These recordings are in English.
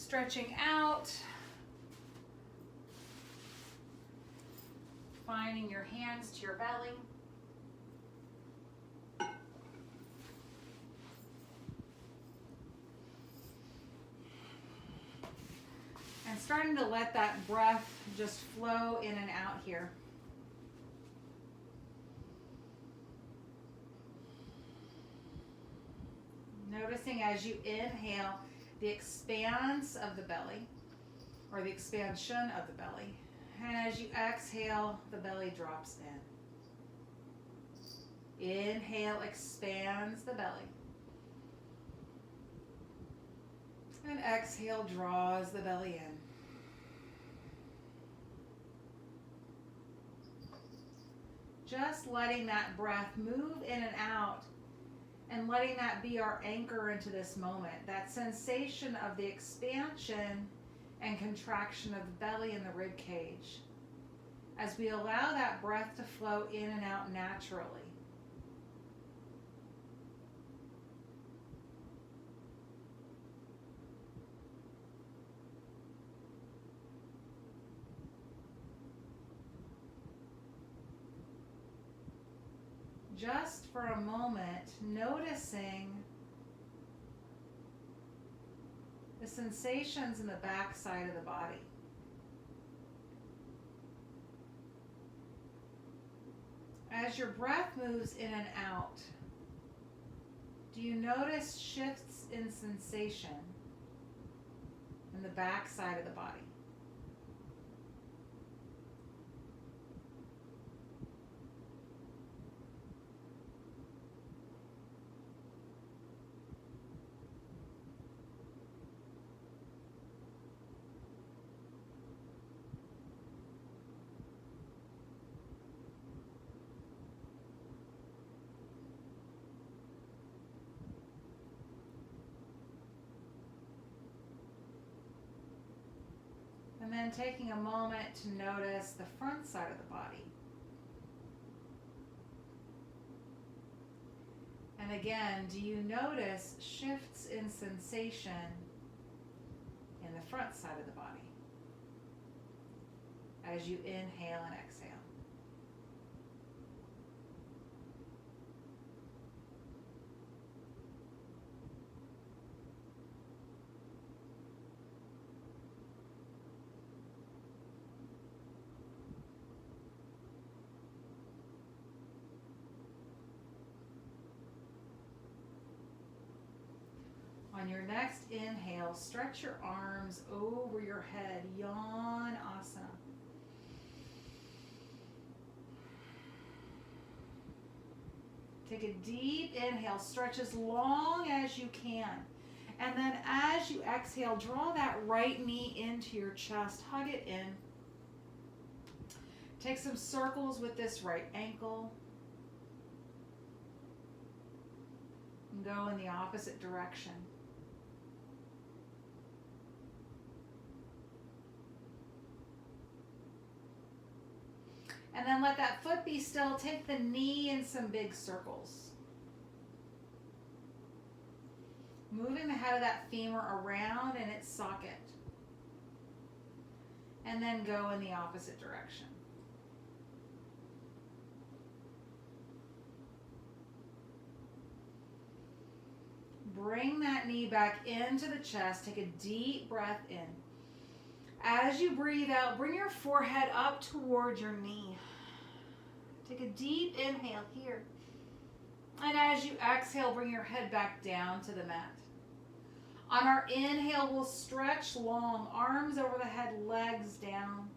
Stretching out. Finding your hands to your belly. And starting to let that breath just flow in and out here. Noticing as you inhale the expanse of the belly, or the expansion of the belly. And as you exhale, the belly drops in. Inhale, expands the belly. And exhale, draws the belly in. Just letting that breath move in and out, and letting that be our anchor into this moment. That sensation of the expansion and contraction of the belly and the rib cage, as we allow that breath to flow in and out naturally. Just for a moment, noticing the sensations in the back side of the body. As your breath moves in and out, do you notice shifts in sensation in the back side of the body? And then taking a moment to notice the front side of the body. And again, do you notice shifts in sensation in the front side of the body as you inhale and exhale? On your next inhale, stretch your arms over your head, yawn asana. Take a deep inhale, stretch as long as you can. And then as you exhale, draw that right knee into your chest, hug it in. Take some circles with this right ankle. And go in the opposite direction. And then let that foot be still. Take the knee in some big circles. Moving the head of that femur around in its socket. And then go in the opposite direction. Bring that knee back into the chest. Take a deep breath in. As you breathe out, bring your forehead up toward your knee. Take a deep inhale here. And as you exhale, bring your head back down to the mat. On our inhale, we'll stretch long, arms over the head, legs down.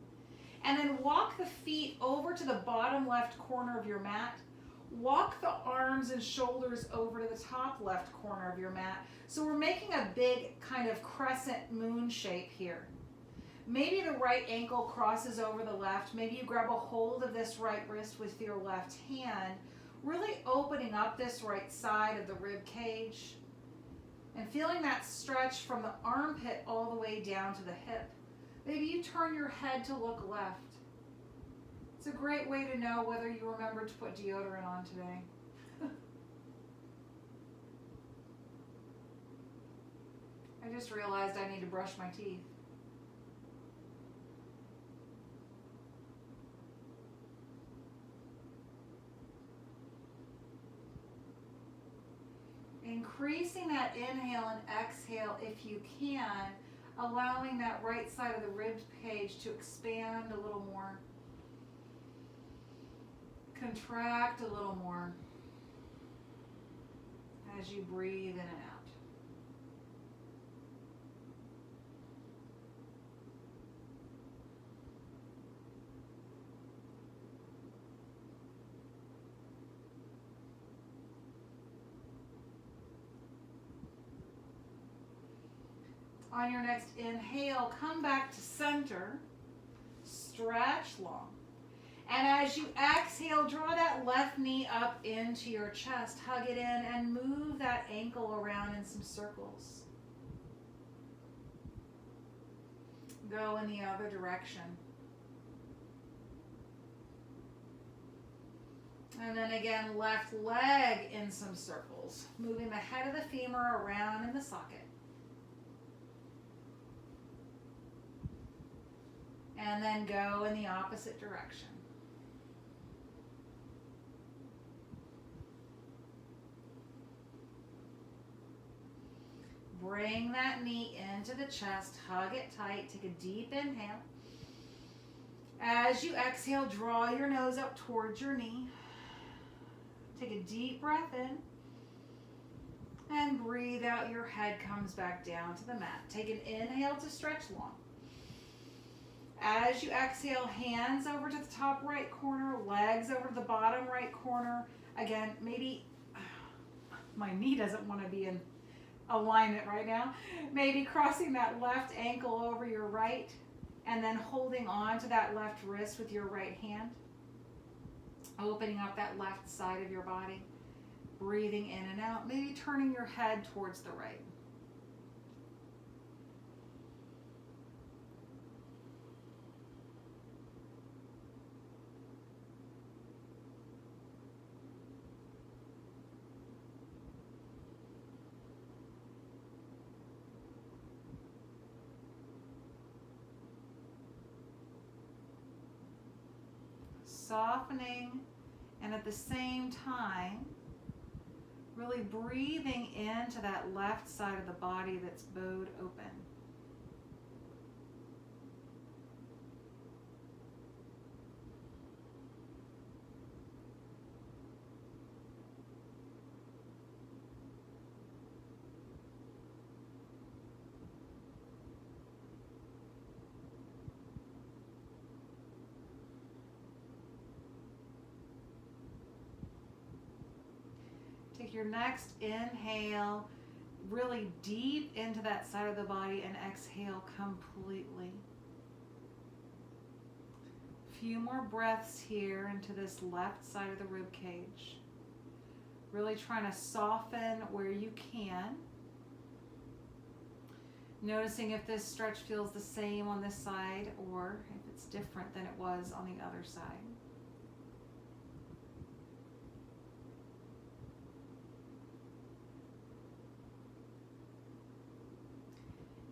And then walk the feet over to the bottom left corner of your mat. Walk the arms and shoulders over to the top left corner of your mat. So we're making a big kind of crescent moon shape here. Maybe the right ankle crosses over the left. Maybe you grab a hold of this right wrist with your left hand, really opening up this right side of the rib cage and feeling that stretch from the armpit all the way down to the hip. Maybe you turn your head to look left. It's a great way to know whether you remembered to put deodorant on today. I just realized I need to brush my teeth. Increasing that inhale and exhale if you can, allowing that right side of the rib cage to expand a little more. Contract a little more as you breathe in and out. On your next inhale, come back to center, stretch long. And as you exhale, draw that left knee up into your chest, hug it in, and move that ankle around in some circles. Go in the other direction. And then again, left leg in some circles, moving the head of the femur around in the socket. And then go in the opposite direction. Bring that knee into the chest, hug it tight, take a deep inhale. As you exhale, draw your nose up towards your knee. Take a deep breath in. And breathe out, your head comes back down to the mat. Take an inhale to stretch long. As you exhale, hands over to the top right corner, legs over to the bottom right corner. Again, maybe my knee doesn't want to be in alignment right now. Maybe crossing that left ankle over your right and then holding on to that left wrist with your right hand. Opening up that left side of your body. Breathing in and out. Maybe turning your head towards the right. Softening, and at the same time, really breathing into that left side of the body that's bowed open. Take your next inhale really deep into that side of the body and exhale completely. A few more breaths here into this left side of the rib cage. Really trying to soften where you can. Noticing if this stretch feels the same on this side or if it's different than it was on the other side.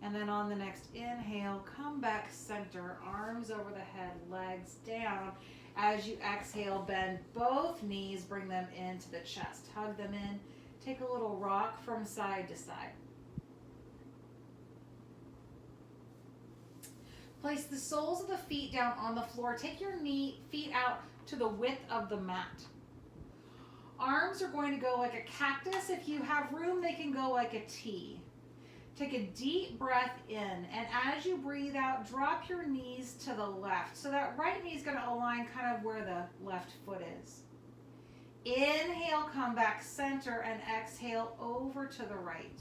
And then on the next inhale, come back center, arms over the head, legs down. As you exhale, bend both knees, bring them into the chest. Hug them in. Take a little rock from side to side. Place the soles of the feet down on the floor. Take your feet out to the width of the mat. Arms are going to go like a cactus. If you have room, they can go like a T. Take a deep breath in, and as you breathe out, drop your knees to the left. So that right knee is going to align kind of where the left foot is. Inhale, come back center, and exhale over to the right.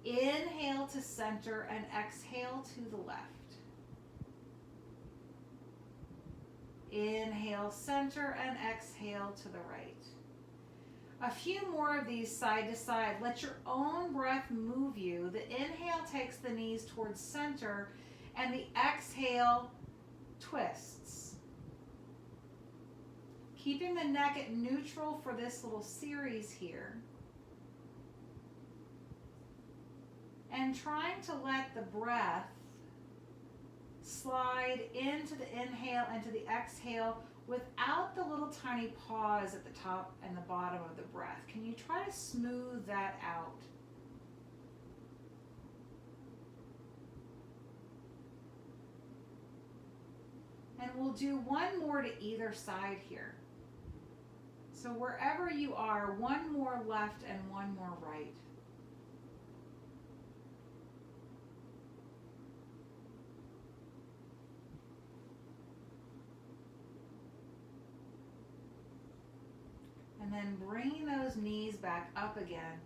Inhale to center and exhale to the left. Inhale, center, and exhale to the right. A few more of these side to side. Let your own breath move you. The inhale takes the knees towards center, and the exhale twists. Keeping the neck at neutral for this little series here. And trying to let the breath slide into the inhale and to the exhale without the little tiny pause at the top and the bottom of the breath. Can you try to smooth that out? And we'll do one more to either side here. So wherever you are, one more left and one more right. And then bringing those knees back up again.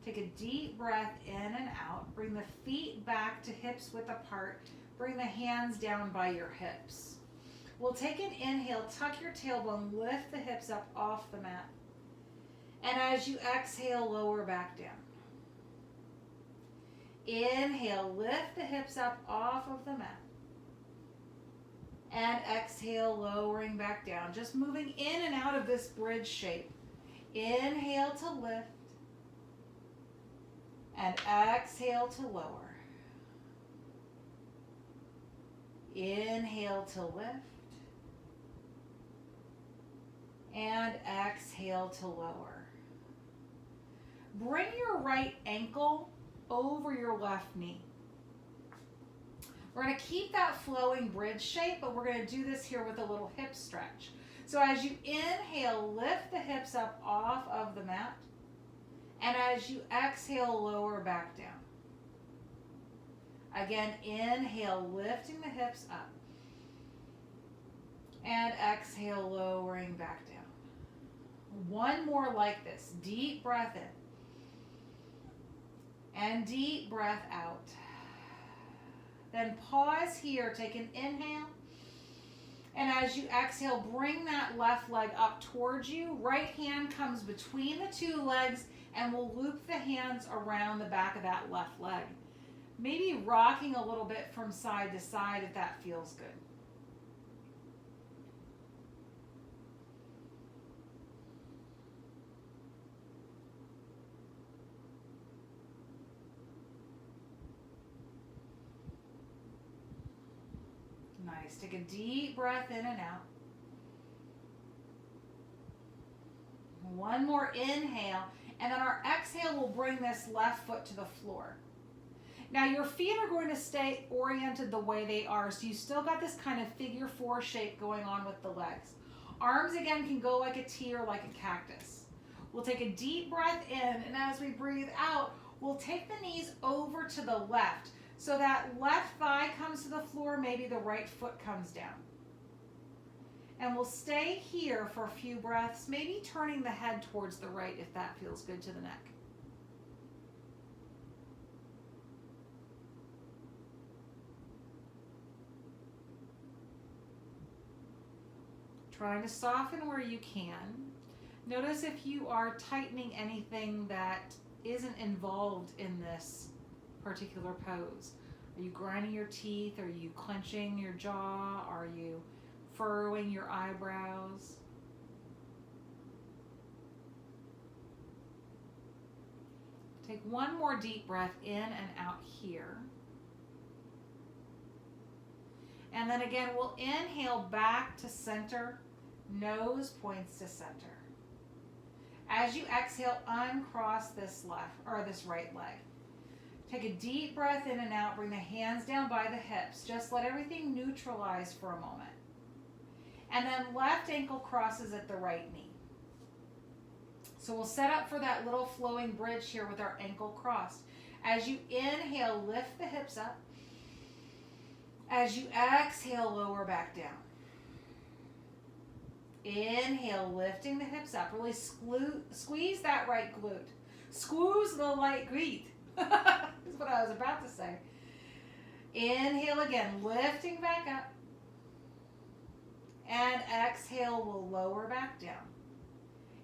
Take a deep breath in and out. Bring the feet back to hips width apart. Bring the hands down by your hips. We'll take an inhale, tuck your tailbone, lift the hips up off the mat. And as you exhale, lower back down. Inhale, lift the hips up off of the mat. And exhale, lowering back down. Just moving in and out of this bridge shape. Inhale to lift. And exhale to lower. Inhale to lift. And exhale to lower. Bring your right ankle over your left knee. We're going to keep that flowing bridge shape, but we're going to do this here with a little hip stretch. So as you inhale, lift the hips up off of the mat. And as you exhale, lower back down. Again, inhale, lifting the hips up. And exhale, lowering back down. One more like this. Deep breath in. And deep breath out. Then pause here. Take an inhale. And as you exhale, bring that left leg up towards you. Right hand comes between the two legs and we'll loop the hands around the back of that left leg. Maybe rocking a little bit from side to side if that feels good. Nice. Take a deep breath in and out. One more inhale. And then our exhale will bring this left foot to the floor. Now your feet are going to stay oriented the way they are. So you still got this kind of figure four shape going on with the legs. Arms again can go like a T or like a cactus. We'll take a deep breath in. And as we breathe out, we'll take the knees over to the left. So that left thigh comes to the floor, maybe the right foot comes down. And we'll stay here for a few breaths, maybe turning the head towards the right if that feels good to the neck. Trying to soften where you can. Notice if you are tightening anything that isn't involved in this particular pose. Are you grinding your teeth? Are you clenching your jaw? Are you furrowing your eyebrows? Take one more deep breath in and out here. And then again, we'll inhale back to center. Nose points to center. As you exhale, uncross this left or this right leg. Take a deep breath in and out. Bring the hands down by the hips. Just let everything neutralize for a moment. And then left ankle crosses at the right knee. So we'll set up for that little flowing bridge here with our ankle crossed. As you inhale, lift the hips up. As you exhale, lower back down. Inhale, lifting the hips up. Really squeeze that right glute. Squeeze the right glute. That's what I was about to say. Inhale again, lifting back up. And exhale, we'll lower back down.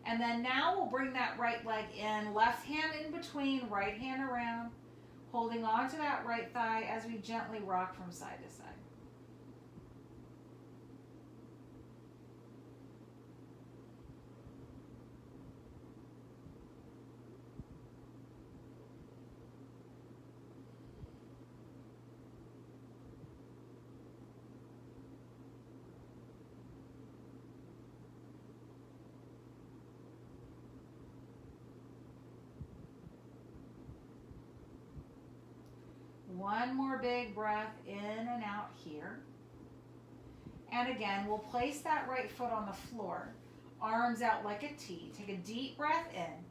And then now we'll bring that right leg in, left hand in between, right hand around, holding on to that right thigh as we gently rock from side to side. One more big breath in and out here. And again, we'll place that right foot on the floor. Arms out like a T. Take a deep breath in.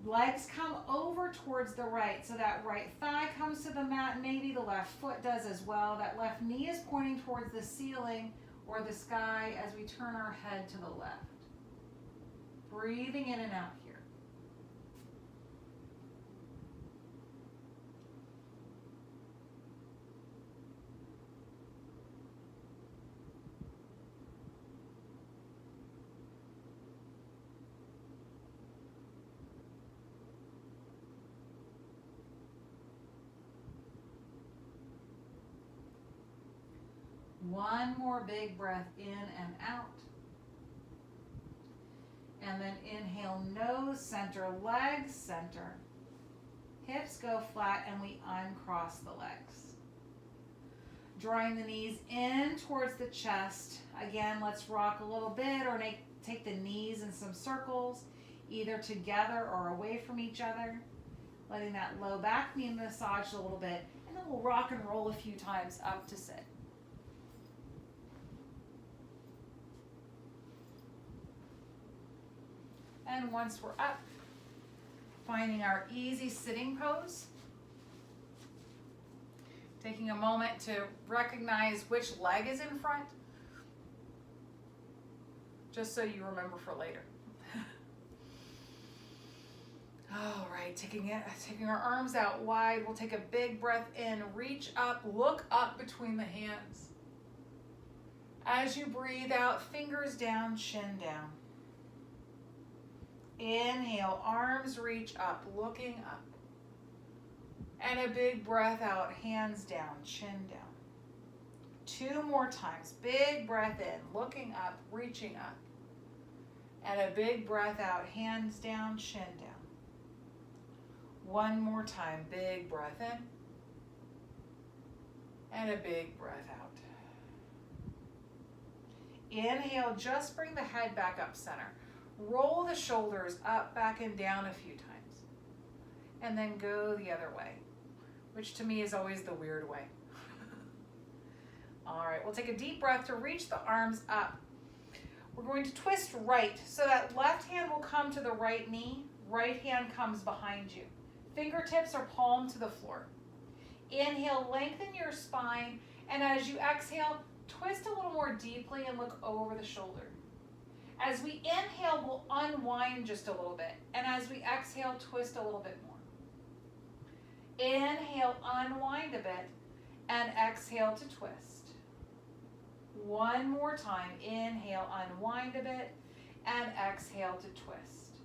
Legs come over towards the right. So that right thigh comes to the mat. Maybe the left foot does as well. That left knee is pointing towards the ceiling or the sky as we turn our head to the left. Breathing in and out here. One more big breath in and out. And then inhale, nose center, legs center. Hips go flat and we uncross the legs. Drawing the knees in towards the chest. Again, let's rock a little bit or take the knees in some circles, either together or away from each other. Letting that low back be massaged a little bit. And then we'll rock and roll a few times up to sit. And once we're up, finding our easy sitting pose. Taking a moment to recognize which leg is in front, just so you remember for later. All right, taking our arms out wide, we'll take a big breath in, reach up, look up between the hands. As you breathe out, fingers down, chin down. Inhale, arms reach up, looking up. And a big breath out, hands down, chin down. 2 more times. Big breath in, looking up, reaching up. And a big breath out, hands down, chin down. 1 more time. Big breath in. And a big breath out. Inhale, just bring the head back up center. Roll the shoulders up, back, and down a few times. And then go the other way, which to me is always the weird way. All right, we'll take a deep breath to reach the arms up. We're going to twist right, so that left hand will come to the right knee, right hand comes behind you. Fingertips are palm to the floor. Inhale, lengthen your spine, and as you exhale, twist a little more deeply and look over the shoulder. As we inhale, we'll unwind just a little bit. And as we exhale, twist a little bit more. Inhale, unwind a bit. And exhale to twist. 1 more time. Inhale, unwind a bit. And exhale to twist.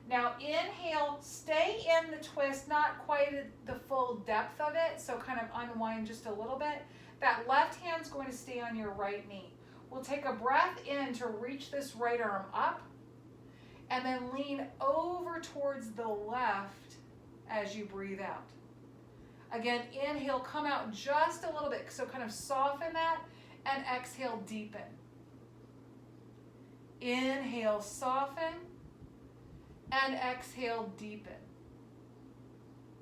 Now inhale, stay in the twist, not quite at the full depth of it. So kind of unwind just a little bit. That left hand's going to stay on your right knee. We'll take a breath in to reach this right arm up and then lean over towards the left as you breathe out. Again, inhale, come out just a little bit, so kind of soften that, and exhale, deepen. Inhale, soften, and exhale, deepen.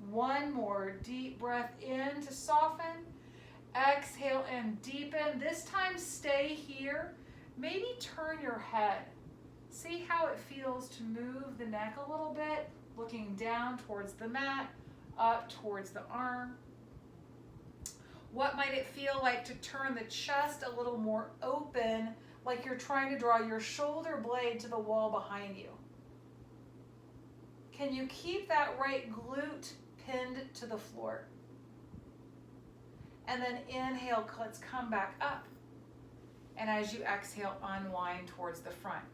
1 more deep breath in to soften. Exhale and deepen. This time stay here. Maybe turn your head. See how it feels to move the neck a little bit, looking down towards the mat, up towards the arm. What might it feel like to turn the chest a little more open, like you're trying to draw your shoulder blade to the wall behind you? Can you keep that right glute pinned to the floor? And then inhale, let's come back up. And as you exhale, unwind towards the front.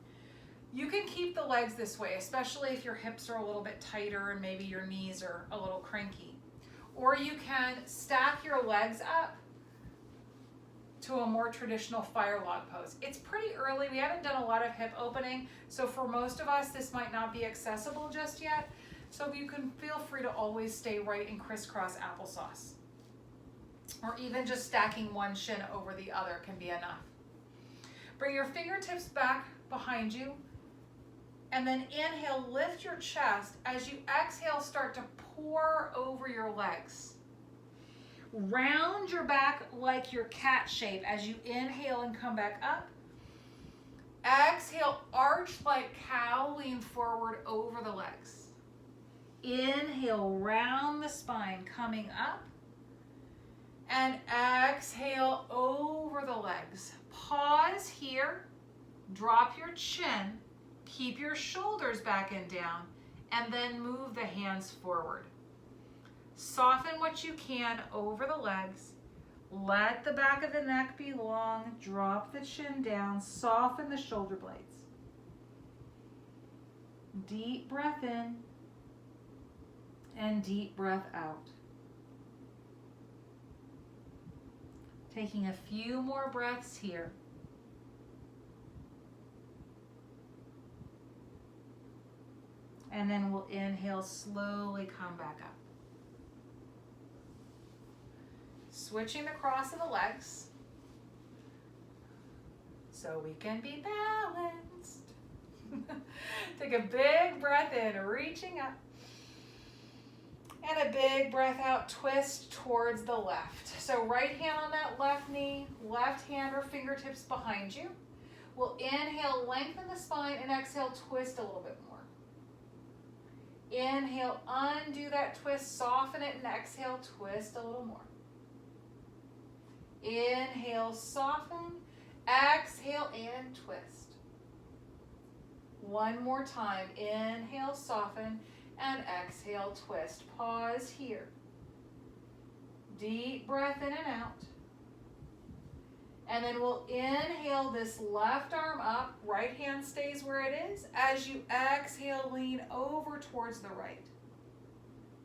You can keep the legs this way, especially if your hips are a little bit tighter and maybe your knees are a little cranky. Or you can stack your legs up to a more traditional fire log pose. It's pretty early. We haven't done a lot of hip opening, so for most of us, this might not be accessible just yet. So you can feel free to always stay right in crisscross applesauce. Or even just stacking one shin over the other can be enough. Bring your fingertips back behind you. And then inhale, lift your chest. As you exhale, start to pour over your legs. Round your back like your cat shape as you inhale and come back up. Exhale, arch like cow, lean forward over the legs. Inhale, round the spine, coming up. And exhale over the legs. Pause here, drop your chin, keep your shoulders back and down, and then move the hands forward. Soften what you can over the legs. Let the back of the neck be long, drop the chin down, soften the shoulder blades. Deep breath in and deep breath out. Taking a few more breaths here. And then we'll inhale, slowly come back up. Switching the cross of the legs so we can be balanced. Take a big breath in, reaching up. And a big breath out, twist towards the left. So right hand on that left knee, left hand or fingertips behind you. We'll inhale, lengthen the spine, and exhale, twist a little bit more. Inhale, undo that twist, soften it, and exhale, twist a little more. Inhale, soften, exhale, and twist. One more time. Inhale, soften, and exhale, twist. Pause here. Deep breath in and out. And then we'll inhale this left arm up. Right hand stays where it is. As you exhale, lean over towards the right.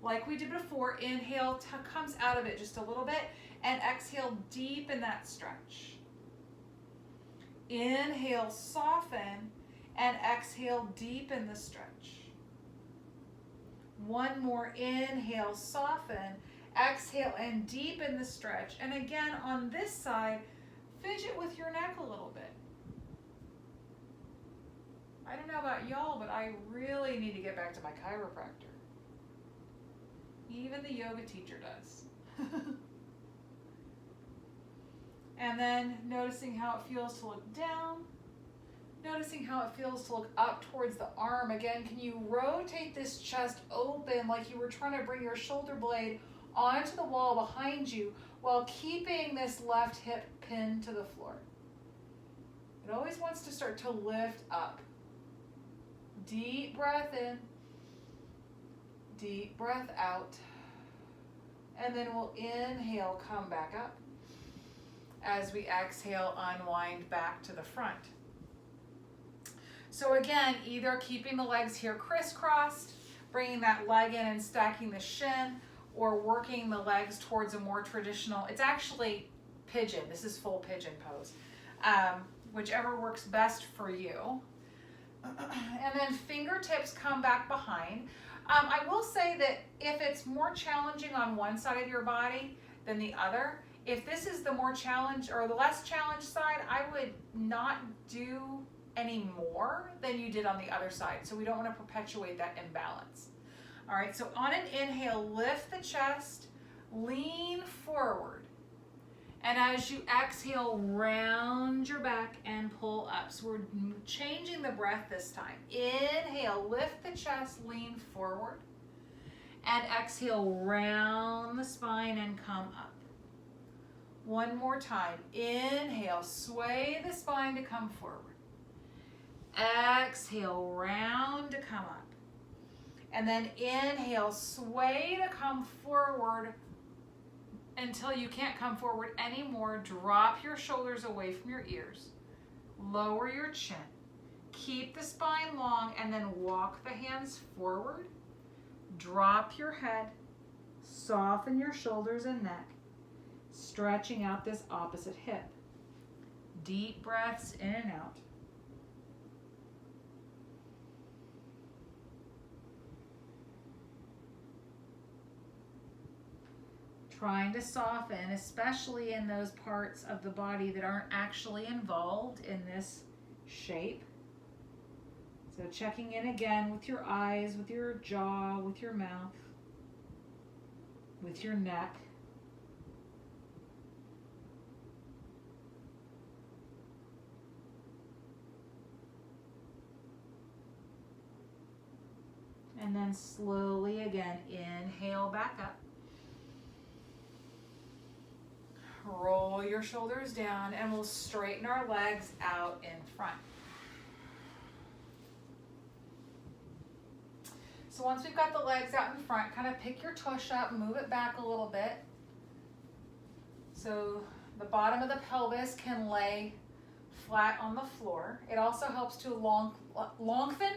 Like we did before, inhale comes out of it just a little bit. And exhale, deepen that stretch. Inhale, soften, and exhale, deepen the stretch. One more, inhale, soften, exhale, and deepen the stretch. And again, on this side, fidget with your neck a little bit. I don't know about y'all, but I really need to get back to my chiropractor. Even the yoga teacher does. And then noticing how it feels to look down. Noticing how it feels to look up towards the arm. Again, can you rotate this chest open like you were trying to bring your shoulder blade onto the wall behind you while keeping this left hip pinned to the floor? It always wants to start to lift up. Deep breath in. Deep breath out. And then we'll inhale, come back up. As we exhale, unwind back to the front. So again, either keeping the legs here crisscrossed, bringing that leg in and stacking the shin, or working the legs towards a more traditional, it's actually pigeon. This is full pigeon pose. Whichever works best for you. And then fingertips come back behind. I will say that if it's more challenging on one side of your body than the other, if this is the more challenged or the less challenged side, I would not do any more than you did on the other side. So we don't want to perpetuate that imbalance. All right, so on an inhale, lift the chest, lean forward. And as you exhale, round your back and pull up. So we're changing the breath this time. Inhale, lift the chest, lean forward. And exhale, round the spine and come up. One more time. Inhale, sway the spine to come forward. Exhale, round to come up. And then inhale, sway to come forward until you can't come forward anymore. Drop your shoulders away from your ears. Lower your chin. Keep the spine long and then walk the hands forward. Drop your head. Soften your shoulders and neck. Stretching out this opposite hip. Deep breaths in and out. Trying to soften, especially in those parts of the body that aren't actually involved in this shape. So checking in again with your eyes, with your jaw, with your mouth, with your neck. And then slowly again, inhale back up. Roll your shoulders down and we'll straighten our legs out in front. So once we've got the legs out in front, kind of pick your tush up, move it back a little bit. So the bottom of the pelvis can lay flat on the floor. It also helps to lengthen.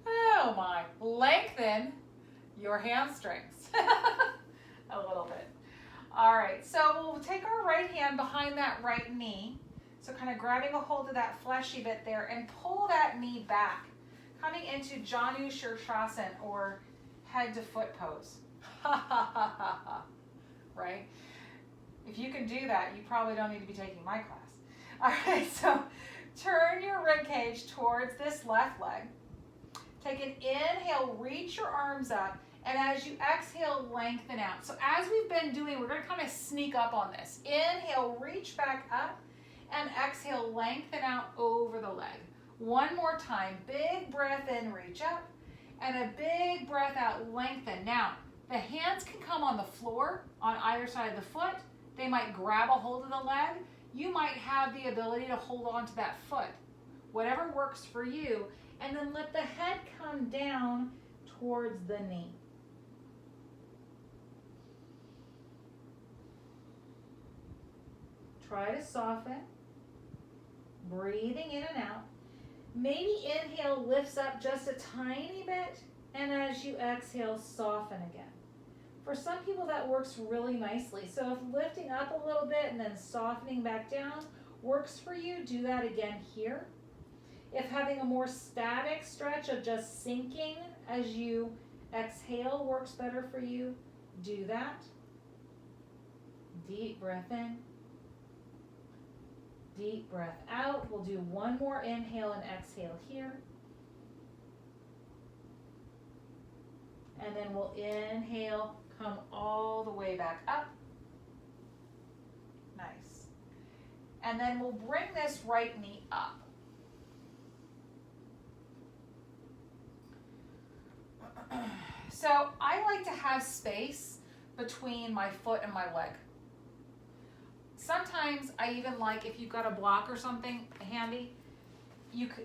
Oh my, lengthen your hamstrings a little bit. All right, so we'll take our right hand behind that right knee. So kind of grabbing a hold of that fleshy bit there and pull that knee back, coming into Janu Shirshasana or head to foot pose. Right? If you can do that, you probably don't need to be taking my class. All right, so turn your rib cage towards this left leg. Take an inhale, reach your arms up, and as you exhale, lengthen out. So as we've been doing, we're going to kind of sneak up on this. Inhale, reach back up, and exhale, lengthen out over the leg. One more time, big breath in, reach up, and a big breath out, lengthen. Now, the hands can come on the floor on either side of the foot. They might grab a hold of the leg. You might have the ability to hold on to that foot. Whatever works for you. And then let the head come down towards the knee. Try to soften. Breathing in and out. Maybe inhale lifts up just a tiny bit, and as you exhale, soften again. For some people that works really nicely. So if lifting up a little bit and then softening back down works for you, do that again here. If having a more static stretch of just sinking as you exhale works better for you, do that. Deep breath in. Deep breath out. We'll do one more inhale and exhale here. And then we'll inhale, come all the way back up. Nice. And then we'll bring this right knee up. So I like to have space between my foot and my leg. Sometimes I even like, if you've got a block or something handy,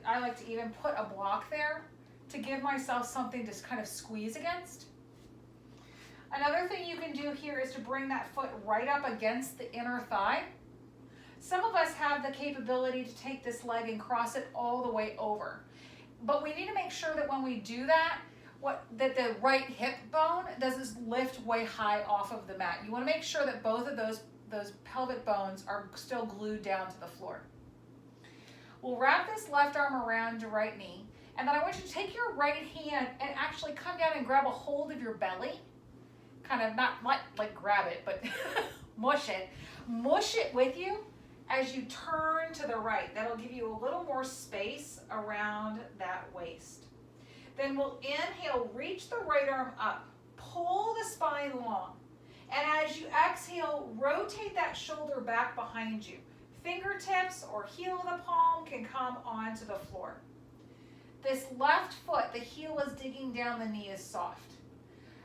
I like to even put a block there to give myself something to kind of squeeze against. Another thing you can do here is to bring that foot right up against the inner thigh. Some of us have the capability to take this leg and cross it all the way over. But we need to make sure that when we do that, that the right hip bone doesn't lift way high off of the mat. You want to make sure that both of those pelvic bones are still glued down to the floor. We'll wrap this left arm around your right knee, and then I want you to take your right hand and actually come down and grab a hold of your belly. Kind of not like grab it, but mush it. Mush it with you as you turn to the right. That'll give you a little more space around that waist. Then we'll inhale, reach the right arm up, pull the spine long. And as you exhale, rotate that shoulder back behind you. Fingertips or heel of the palm can come onto the floor. This left foot, the heel is digging down, the knee is soft.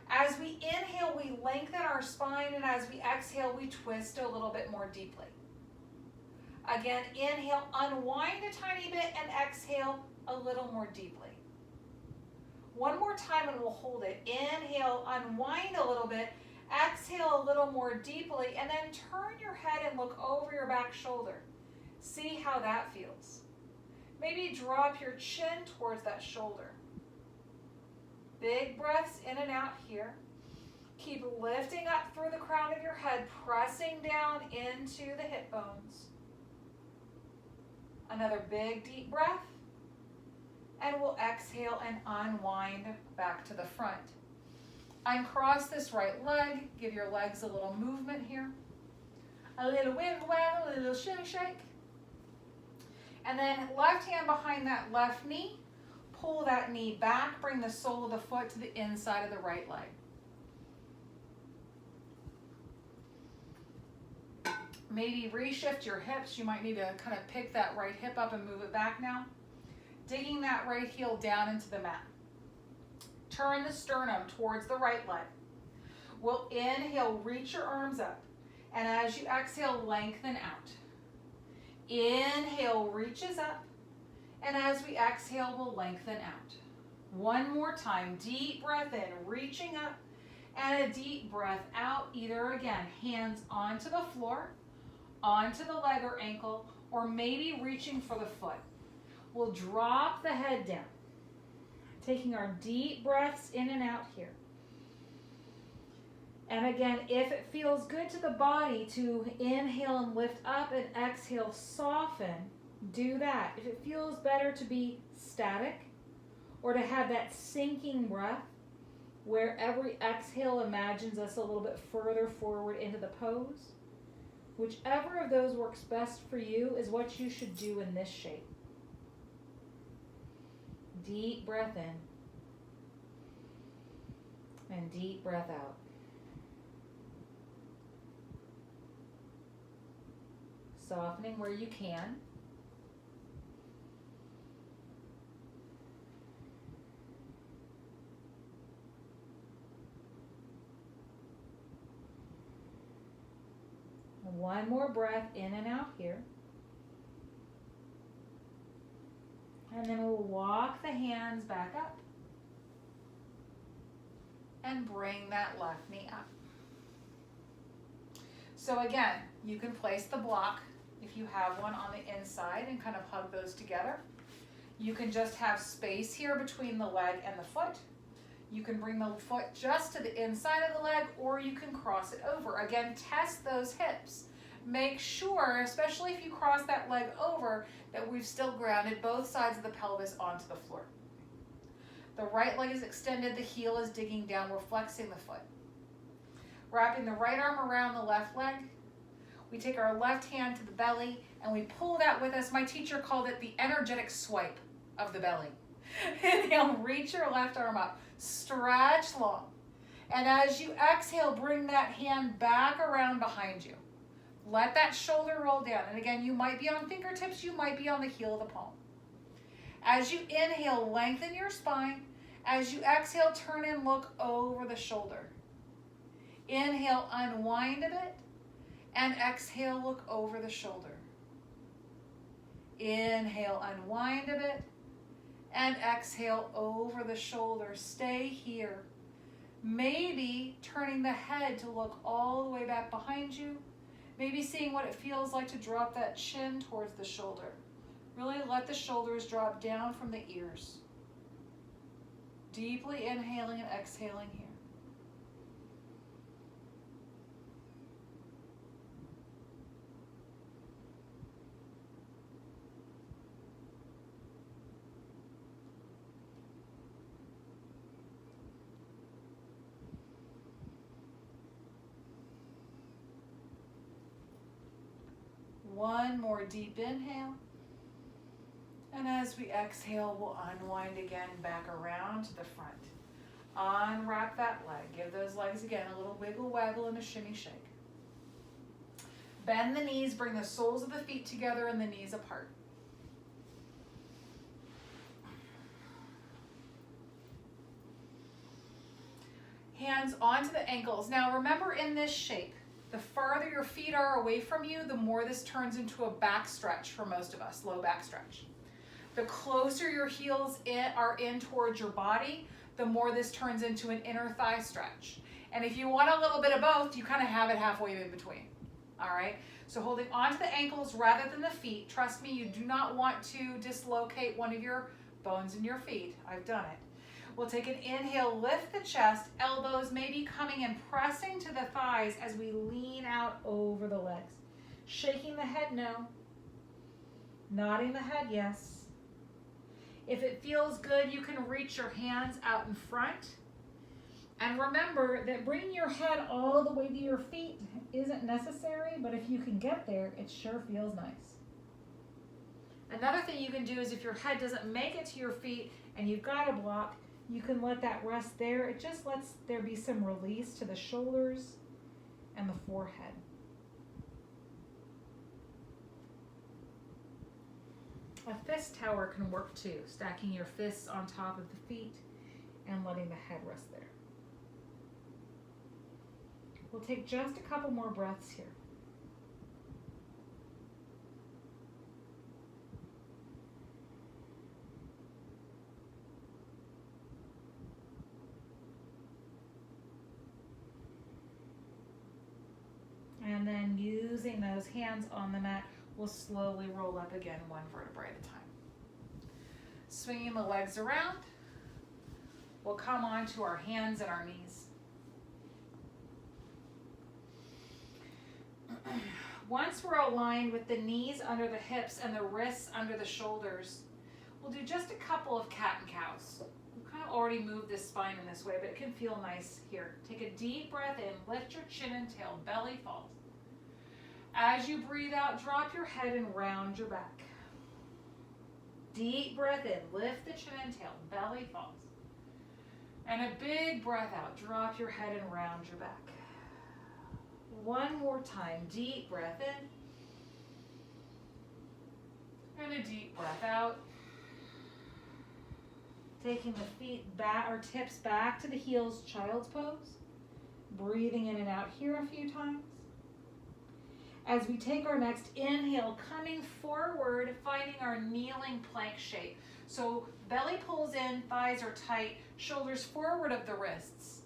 As we inhale, we lengthen our spine, and as we exhale, we twist a little bit more deeply. Again, inhale, unwind a tiny bit, and exhale a little more deeply. One more time and we'll hold it. Inhale, unwind a little bit, exhale a little more deeply, and then turn your head and look over your back shoulder. See how that feels. Maybe drop your chin towards that shoulder. Big breaths in and out here. Keep lifting up through the crown of your head, pressing down into the hip bones. Another big deep breath. And we'll exhale and unwind back to the front. Uncross this right leg. Give your legs a little movement here. A little wiggle waggle, a little shimmy shake. And then left hand behind that left knee. Pull that knee back. Bring the sole of the foot to the inside of the right leg. Maybe reshift your hips. You might need to kind of pick that right hip up and move it back now. Digging that right heel down into the mat. Turn the sternum towards the right leg. We'll inhale, reach your arms up. And as you exhale, lengthen out. Inhale, reaches up. And as we exhale, we'll lengthen out. One more time. Deep breath in, reaching up. And a deep breath out. Either again, hands onto the floor, onto the leg or ankle, or maybe reaching for the foot. We'll drop the head down. Taking our deep breaths in and out here. And again, if it feels good to the body to inhale and lift up and exhale, soften, do that. If it feels better to be static or to have that sinking breath where every exhale imagines us a little bit further forward into the pose, whichever of those works best for you is what you should do in this shape. Deep breath in and deep breath out. Softening where you can. One more breath in and out here. And then we'll walk the hands back up. And bring that left knee up. So again, you can place the block if you have one on the inside and kind of hug those together. You can just have space here between the leg and the foot. You can bring the foot just to the inside of the leg, or you can cross it over. Again, test those hips. Make sure, especially if you cross that leg over, that we've still grounded both sides of the pelvis onto the floor. The right leg is extended, the heel is digging down, we're flexing the foot. Wrapping the right arm around the left leg. We take our left hand to the belly and we pull that with us. My teacher called it the energetic swipe of the belly. Inhale, reach your left arm up, stretch long. And as you exhale, bring that hand back around behind you. Let that shoulder roll down. And again, you might be on fingertips, you might be on the heel of the palm. As you inhale, lengthen your spine. As you exhale, turn and look over the shoulder. Inhale, unwind a bit. And exhale, look over the shoulder. Inhale, unwind a bit. And exhale, over the shoulder. Stay here. Maybe turning the head to look all the way back behind you. Maybe seeing what it feels like to drop that chin towards the shoulder. Really let the shoulders drop down from the ears. Deeply inhaling and exhaling here. One more deep inhale. And as we exhale, we'll unwind again back around to the front. Unwrap that leg. Give those legs again a little wiggle waggle and a shimmy shake. Bend the knees, bring the soles of the feet together and the knees apart. Hands onto the ankles. Now remember, in this shape, the farther your feet are away from you, the more this turns into a back stretch for most of us, low back stretch. The closer your heels are in towards your body, the more this turns into an inner thigh stretch. And if you want a little bit of both, you kind of have it halfway in between. All right? So holding onto the ankles rather than the feet. Trust me, you do not want to dislocate one of your bones in your feet. I've done it. We'll take an inhale, lift the chest, elbows maybe coming and pressing to the thighs as we lean out over the legs. Shaking the head, no. Nodding the head, yes. If it feels good, you can reach your hands out in front. And remember that bringing your head all the way to your feet isn't necessary, but if you can get there, it sure feels nice. Another thing you can do is if your head doesn't make it to your feet and you've got a block, you can let that rest there. It just lets there be some release to the shoulders and the forehead. A fist tower can work too, stacking your fists on top of the feet and letting the head rest there. We'll take just a couple more breaths here. And then using those hands on the mat, we'll slowly roll up again, one vertebrae at a time. Swinging the legs around, we'll come onto our hands and our knees. Once we're aligned with the knees under the hips and the wrists under the shoulders, we'll do just a couple of cat and cows. We've kind of already moved this spine in this way, but it can feel nice here. Take a deep breath in, lift your chin and tail, belly falls. As you breathe out, drop your head and round your back. Deep breath in, lift the chin and tail, belly falls. And a big breath out, drop your head and round your back. One more time, deep breath in. And a deep breath out. Taking the feet back, or tips back to the heels, child's pose. Breathing in and out here a few times. As we take our next inhale, coming forward, finding our kneeling plank shape. So belly pulls in, thighs are tight, shoulders forward of the wrists.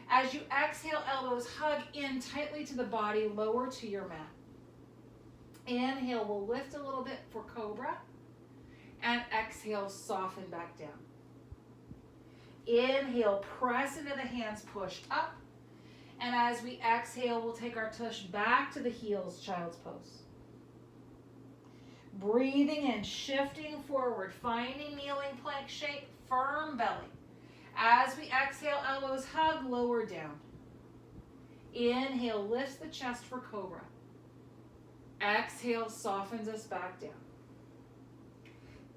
As you exhale, elbows hug in tightly to the body, lower to your mat. Inhale, we'll lift a little bit for cobra. And exhale, soften back down. Inhale, press into the hands, push up. And as we exhale, we'll take our tush back to the heels, child's pose. Breathing in, shifting forward, finding kneeling plank shape, firm belly. As we exhale, elbows hug, lower down. Inhale, lifts the chest for cobra. Exhale, softens us back down.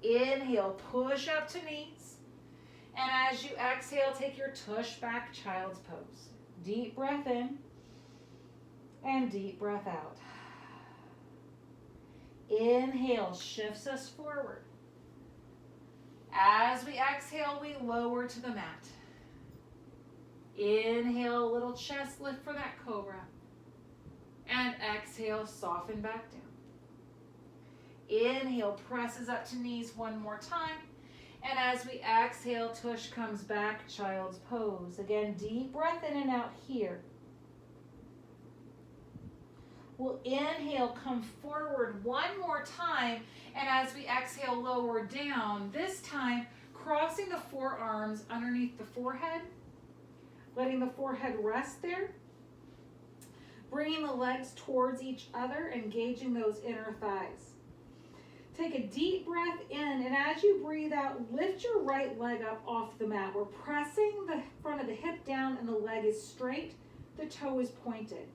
Inhale, push up to knees. And as you exhale, take your tush back, child's pose. Deep breath in and deep breath out. Inhale, shifts us forward. As we exhale, we lower to the mat. Inhale, a little chest lift for that cobra. And exhale, soften back down. Inhale, presses up to knees one more time. And as we exhale, tush comes back, child's pose. Again, deep breath in and out here. We'll inhale, come forward one more time. And as we exhale, lower down. This time, crossing the forearms underneath the forehead. Letting the forehead rest there. Bringing the legs towards each other, engaging those inner thighs. Take a deep breath in, and as you breathe out, lift your right leg up off the mat. We're pressing the front of the hip down and the leg is straight, the toe is pointed.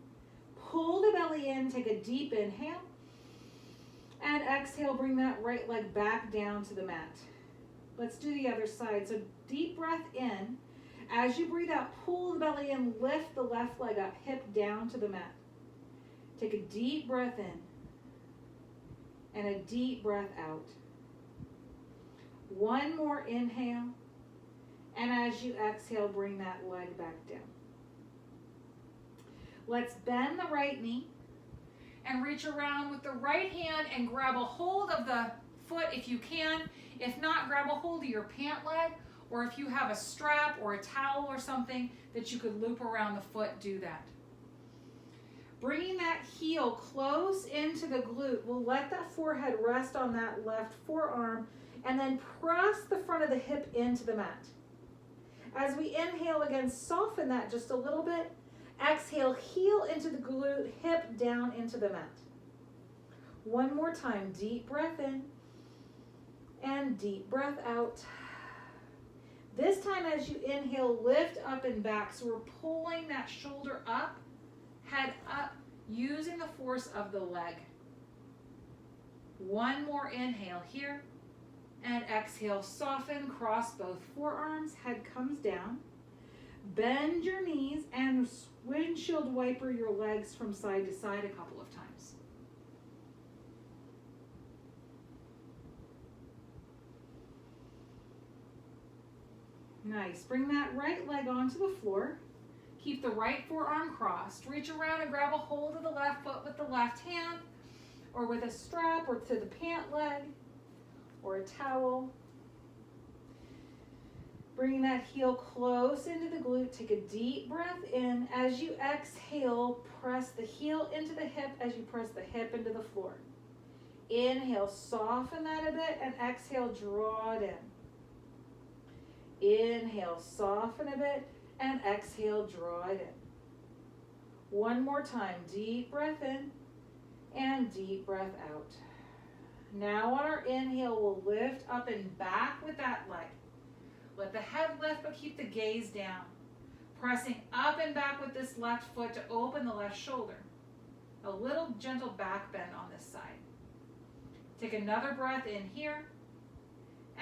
Pull the belly in, take a deep inhale, and exhale, bring that right leg back down to the mat. Let's do the other side. So deep breath in. As you breathe out, pull the belly in, lift the left leg up, hip down to the mat. Take a deep breath in. And a deep breath out. One more inhale. And as you exhale, bring that leg back down. Let's bend the right knee and reach around with the right hand and grab a hold of the foot if you can. If not, grab a hold of your pant leg, or if you have a strap or a towel or something that you could loop around the foot, do that. Bringing that heel close into the glute, we'll let that forehead rest on that left forearm and then press the front of the hip into the mat. As we inhale again, soften that just a little bit. Exhale, heel into the glute, hip down into the mat. One more time, deep breath in and deep breath out. This time as you inhale, lift up and back. So we're pulling that shoulder up, head up, using the force of the leg. One more inhale here, and exhale, soften, cross both forearms, head comes down. Bend your knees and windshield wiper your legs from side to side a couple of times. Nice. Bring that right leg onto the floor. Keep the right forearm crossed. Reach around and grab a hold of the left foot with the left hand, or with a strap, or to the pant leg, or a towel. Bring that heel close into the glute. Take a deep breath in. As you exhale, press the heel into the hip as you press the hip into the floor. Inhale, soften that a bit, and exhale, draw it in. Inhale, soften a bit, and exhale, draw it in. One more time, deep breath in and deep breath out. Now on our inhale, we'll lift up and back with that leg. Let the head lift, but keep the gaze down. Pressing up and back with this left foot to open the left shoulder. A little gentle back bend on this side. Take another breath in here.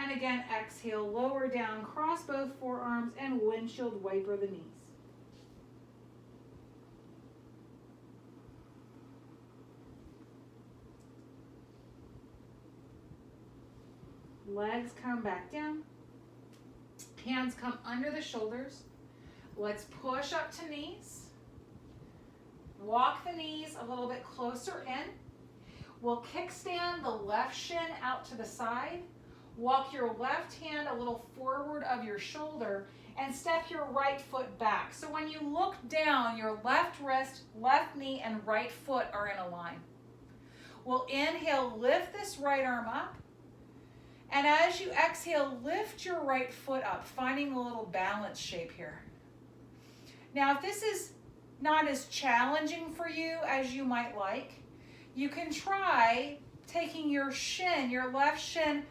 And again, exhale, lower down, cross both forearms, and windshield wiper the knees. Legs come back down. Hands come under the shoulders. Let's push up to knees. Walk the knees a little bit closer in. We'll kickstand the left shin out to the side. Walk your left hand a little forward of your shoulder and step your right foot back. So when you look down, your left wrist, left knee, and right foot are in a line. We'll inhale, lift this right arm up. And as you exhale, lift your right foot up, finding a little balance shape here. Now, if this is not as challenging for you as you might like, you can try taking your shin, your left shin,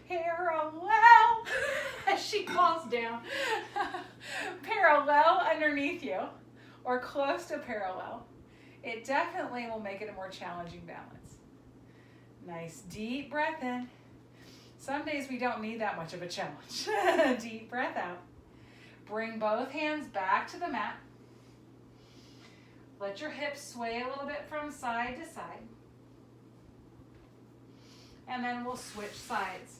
parallel, as she falls down, parallel underneath you, or close to parallel. It definitely will make it a more challenging balance. Nice deep breath in. Some days we don't need that much of a challenge. Deep breath out. Bring both hands back to the mat. Let your hips sway a little bit from side to side. And then we'll switch sides.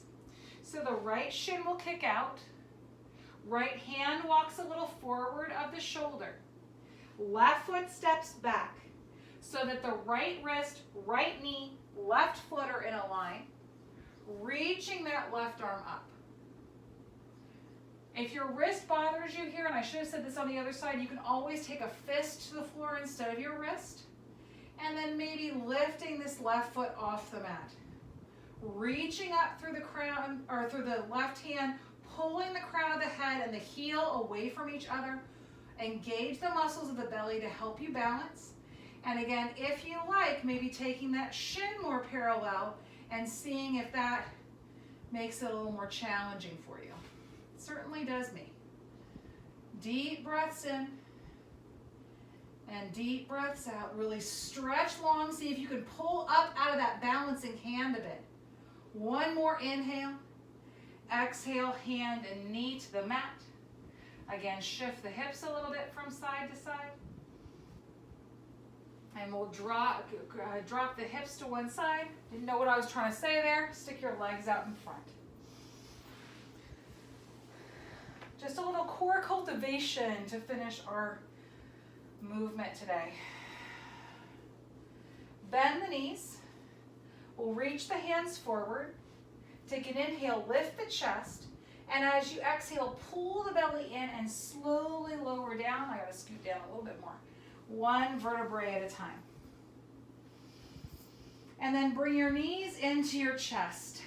So the right shin will kick out. Right hand walks a little forward of the shoulder. Left foot steps back so that the right wrist, right knee, left foot are in a line. Reaching that left arm up. If your wrist bothers you here, and I should have said this on the other side, you can always take a fist to the floor instead of your wrist. And then maybe lifting this left foot off the mat. Reaching up through the crown, or through the left hand, pulling the crown of the head and the heel away from each other. Engage the muscles of the belly to help you balance. And again, if you like, maybe taking that shin more parallel and seeing if that makes it a little more challenging for you. It certainly does me. Deep breaths in and deep breaths out. Really stretch long. See if you can pull up out of that balancing hand a bit. One more inhale. Exhale, hand and knee to the mat. Again, shift the hips a little bit from side to side. And we'll drop the hips to one side. Didn't know what I was trying to say there. Stick your legs out in front. Just a little core cultivation to finish our movement today. Bend the knees. We'll reach the hands forward. Take an inhale, lift the chest. And as you exhale, pull the belly in and slowly lower down. I gotta scoot down a little bit more. One vertebrae at a time. And then bring your knees into your chest.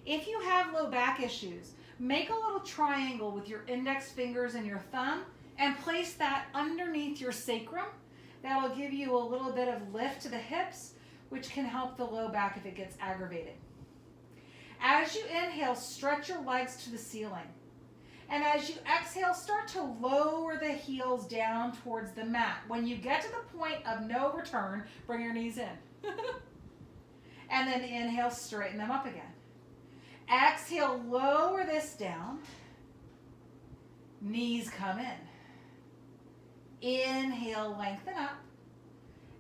If you have low back issues, make a little triangle with your index fingers and your thumb and place that underneath your sacrum. That'll give you a little bit of lift to the hips, which can help the low back if it gets aggravated. As you inhale, stretch your legs to the ceiling. And as you exhale, start to lower the heels down towards the mat. When you get to the point of no return, bring your knees in. And then inhale, straighten them up again. Exhale, lower this down. Knees come in. Inhale, lengthen up.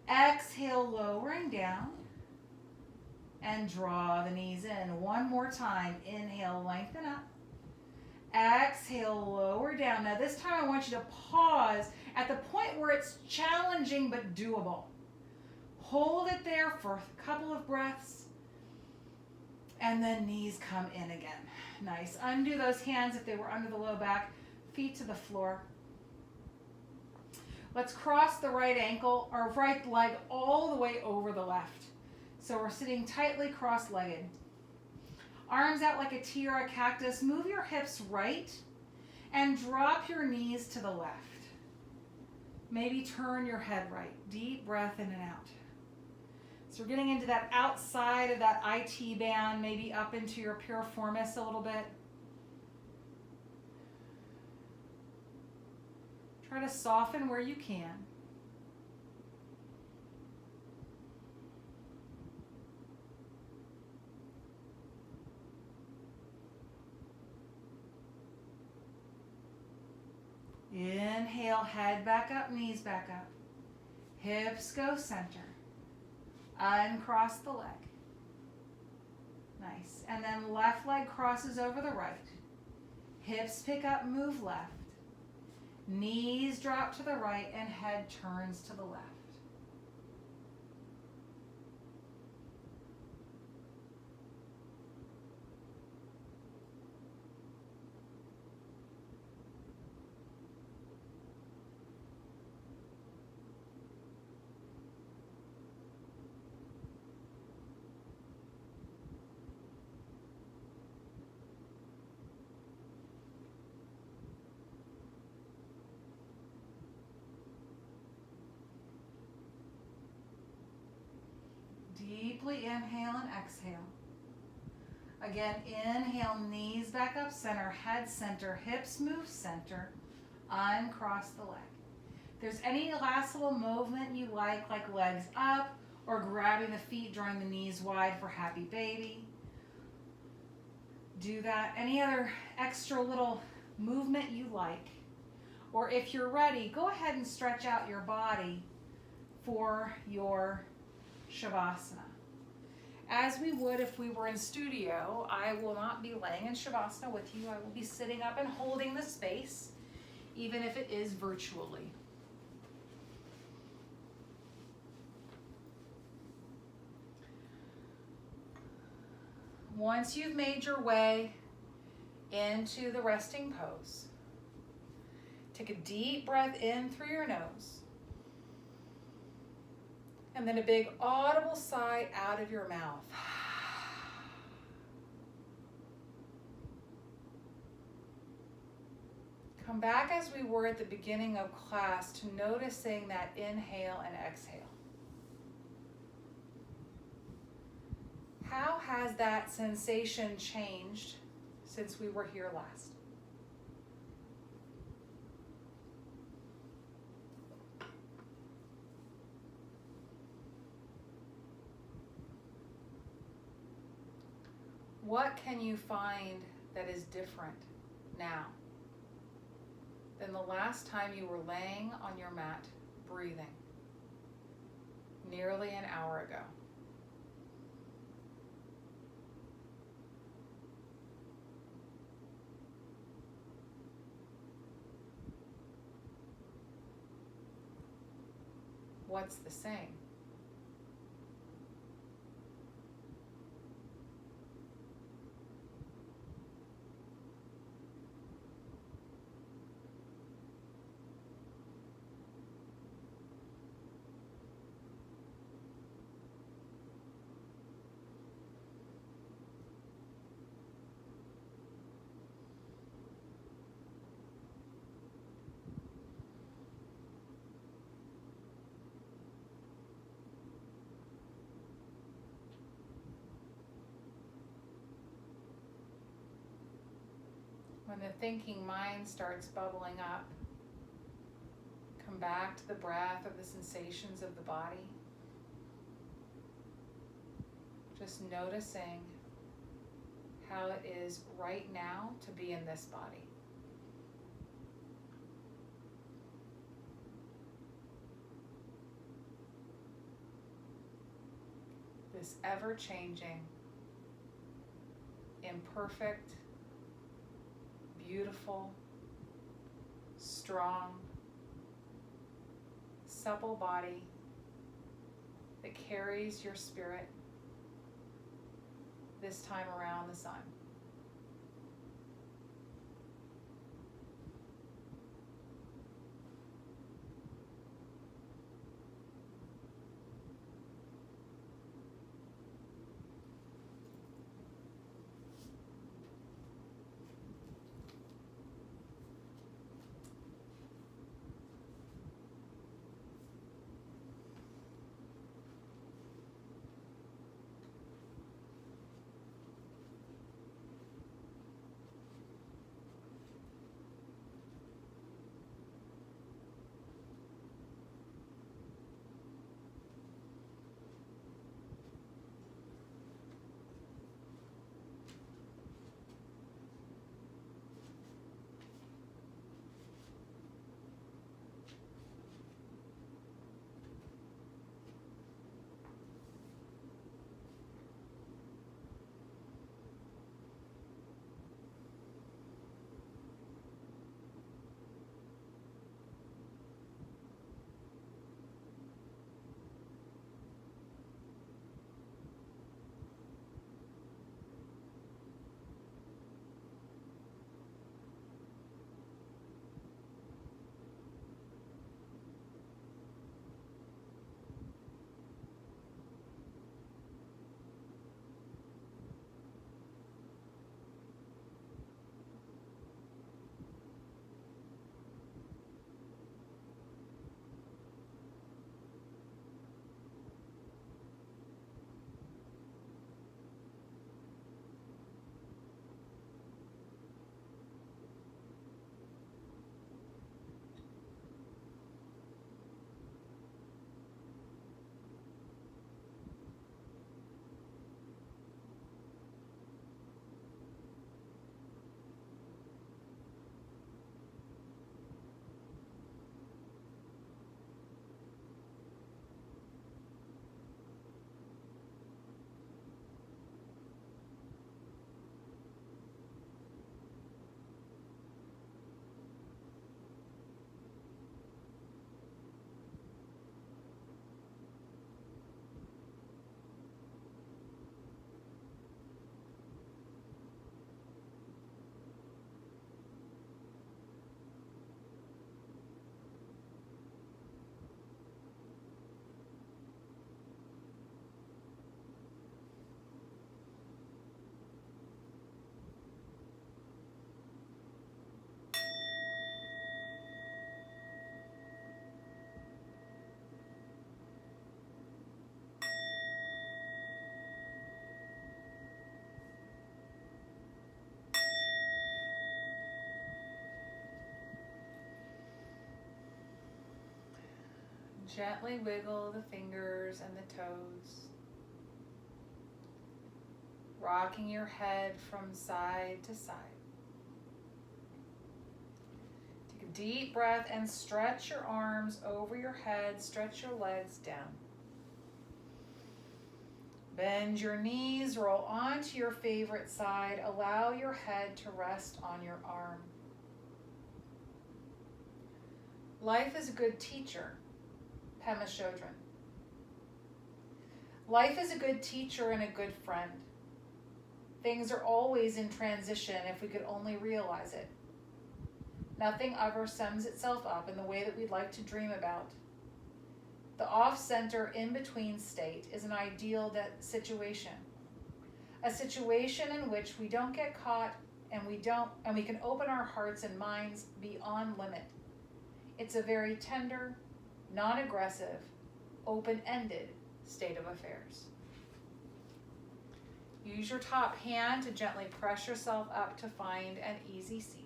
Exhale, lowering down. And draw the knees in. One more time. Inhale, lengthen up. exhale, lower down. Now this time I want you to pause at the point where it's challenging but doable. Hold it there for a couple of breaths, and then knees come in again. Nice. Undo those hands if they were under the low back, feet to the floor. Let's cross the right ankle or right leg all the way over the left. So we're sitting tightly cross-legged. Arms out like a T or a cactus. Move your hips right and drop your knees to the left. Maybe turn your head right. Deep breath in and out. So we're getting into that outside of that IT band, maybe up into your piriformis a little bit. Try to soften where you can. Inhale, head back up, knees back up. Hips go center. Uncross the leg. Nice. And then left leg crosses over the right. Hips pick up, move left. Knees drop to the right and head turns to the left. Deeply inhale and exhale. Again, inhale, knees back up center, head center, hips move center, uncross the leg. If there's any last little movement you like legs up or grabbing the feet, drawing the knees wide for happy baby, do that. Any other extra little movement you like. Or if you're ready, go ahead and stretch out your body for your Shavasana. As we would if we were in studio, I will not be laying in Shavasana with you. I will be sitting up and holding the space, even if it is virtually. Once you've made your way into the resting pose, take a deep breath in through your nose. And then a big audible sigh out of your mouth. Come back as we were at the beginning of class to noticing that inhale and exhale. How has that sensation changed since we were here last? What can you find that is different now than the last time you were laying on your mat breathing nearly an hour ago? What's the same? When the thinking mind starts bubbling up, come back to the breath or the sensations of the body. Just noticing how it is right now to be in this body. This ever-changing, imperfect, beautiful beautiful, strong, supple body that carries your spirit this time around the sun. Gently wiggle the fingers and the toes, rocking your head from side to side. Take a deep breath and stretch your arms over your head, stretch your legs down. Bend your knees, roll onto your favorite side, allow your head to rest on your arm. Life is a good teacher. Pema Chodron. Life is a good teacher and a good friend. Things are always in transition if we could only realize it. Nothing ever sums itself up in the way that we'd like to dream about. The off-center, in-between state is an ideal situation. A situation in which we don't get caught and we can open our hearts and minds beyond limit. It's a very tender, non-aggressive, open-ended state of affairs. Use your top hand to gently press yourself up to find an easy seat.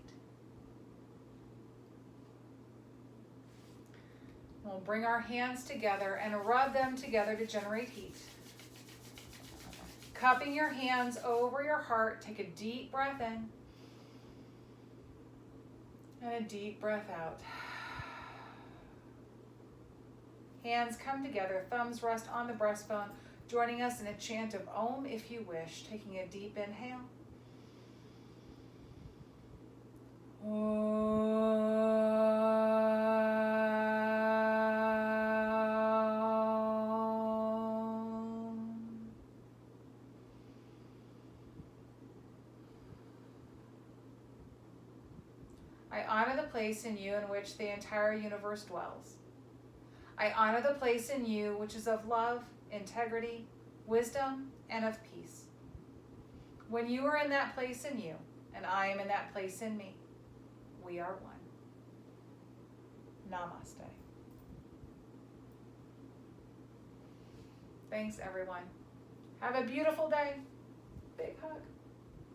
We'll bring our hands together and rub them together to generate heat. Cupping your hands over your heart, take a deep breath in and a deep breath out. Hands come together, thumbs rest on the breastbone, joining us in a chant of Om if you wish. Taking a deep inhale. I honor the place in you in which the entire universe dwells. I honor the place in you which is of love, integrity, wisdom, and of peace. When you are in that place in you, and I am in that place in me, we are one. Namaste. Thanks, everyone. Have a beautiful day. Big hug.